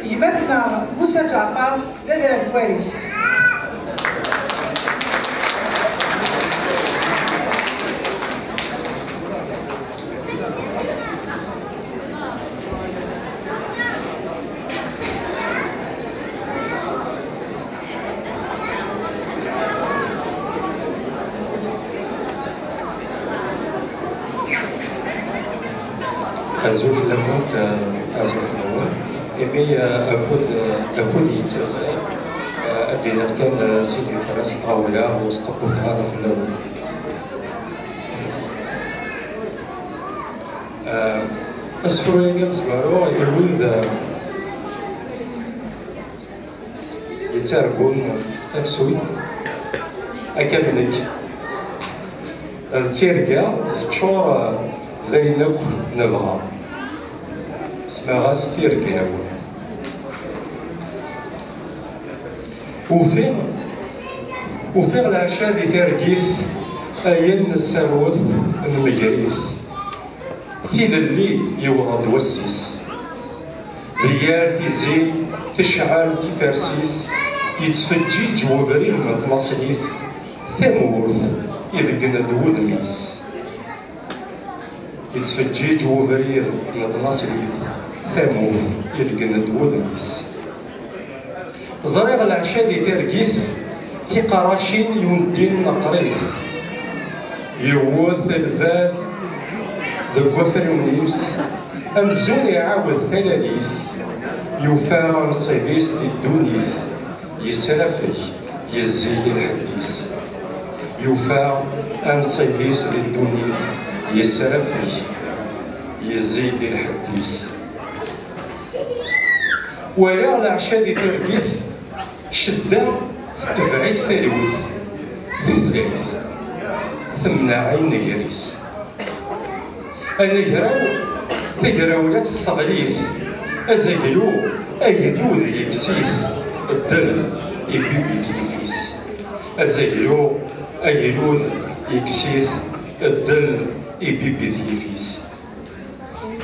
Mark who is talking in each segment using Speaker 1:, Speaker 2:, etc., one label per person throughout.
Speaker 1: جمعتنا موسى جعفر لدى الكوارث.
Speaker 2: Azul Lamont, Azul Noir, mais أكون يتسع بين كان سيدي فراس طاولة وسطقوا هذا في الأول. أسفروا يقصروا يروي يترجم نفسه أكملك الترجع تشور لينك نبغى اسمها ستيركا وفين العشاء دي ترقيف أين السروث المجريف فين اللي يوغض وسيس ريال تيزي تشعل كيفارسيس يتفجيج وبرير من تلاصيف ثمورث يبقنا دود ميس يتفجيج وبرير من تلاصيف ثمورث يبقنا دود ميس زريغ العشاء دي ترقيف في قراشين يندين نقريف يوث الباز ذكوثر ونيوس أمزون يعاود ثلاثيف يوفى نصيبيس للدونيف يسرفي يزيد الحديث يوفى نصيبيس للدونيف يسرفي يزيد الحديث ويا العشاء دي ترقيف شدة تبعيس تلوث ثلاث ثمنا عين نجريس أنا تقراولات الصغليث أزايلو أيدو ذي يكسيث الدل يبيبي تيفيس أزايلو أيدو يكسيث الدل يبيبي تيفيس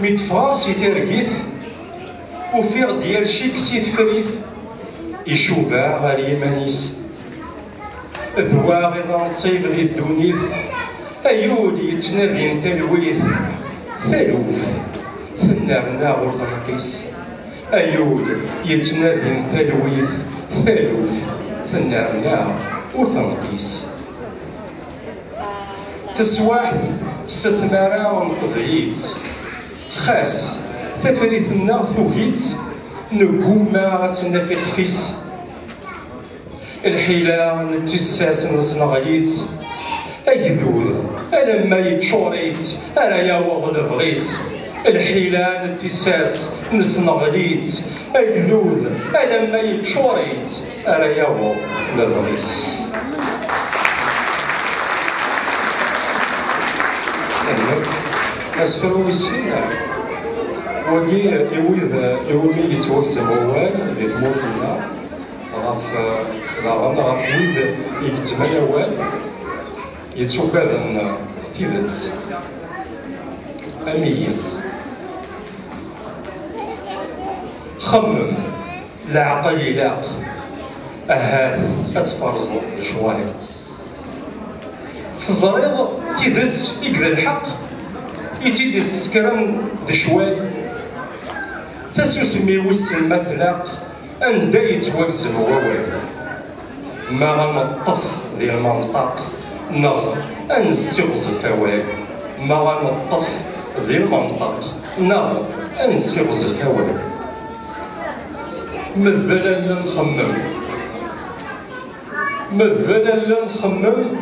Speaker 2: ميتفارسي ترقيث وفيغ ديال شي كسيث فريث يشوفها غير يمانيس ذواغ إذا نصيب ذي الدونيث أيود يتنادي تلويث ثلوث ثنرنا غرطنقيس أيود يتنادي تلويث ثلوث ثنرنا غرطنقيس تسواح ستمارا ونقضيت خاس ثفريث النار ثوهيت نقوما غاسنا في خفيس الحيلة نتساس نصنغيت أيذول أنا ما يتشوريت أنا يا وغل بغيس الحيلة نتساس نصنغيت أيذول أنا ما يتشوريت أنا يا وغل بغيس أسفروا السنة ودي يومي يتوكسب هوال اللي تموت لنا غاف ويد يكتب يوال يتشوف هذا تيبت أميز خمم العقل يلاق أهات أتفرزو شوية في الزريض تيدز يقدر الحق يتيدي السكران دشوال تسوسمي وسن مثلاق أندا يتوكسب هوال ما غنطف ذي المنطق نغ أنسيغز فوال ما غنطف ذي المنطق نغ أنسيغز فوال مذلا نخمم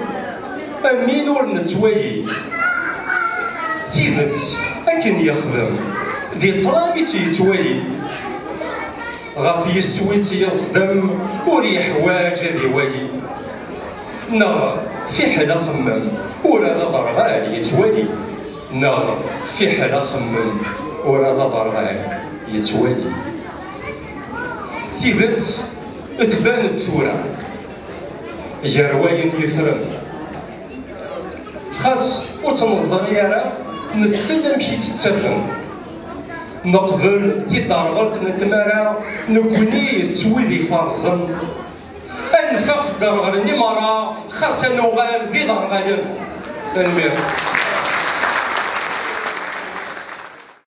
Speaker 2: أمين ور نتوايي تيدت أكن يخدم ذي طرابي تيتوايي غاف يسويس يصدم وريح واجه ذي ولي نغ في حدا خمم ولا غبرغال يتولي نغ في حدا خمم ولا غبرغال يتولي تيبت تبانت ثورة جرواين يفرم خاص وتنظر يرى نسلم كي تتفهم نقبل في دار غلط نتمارا نكوني سويدي فرزن انفاق دار غلني مرة خاصة نغال دي دار غالن تنمير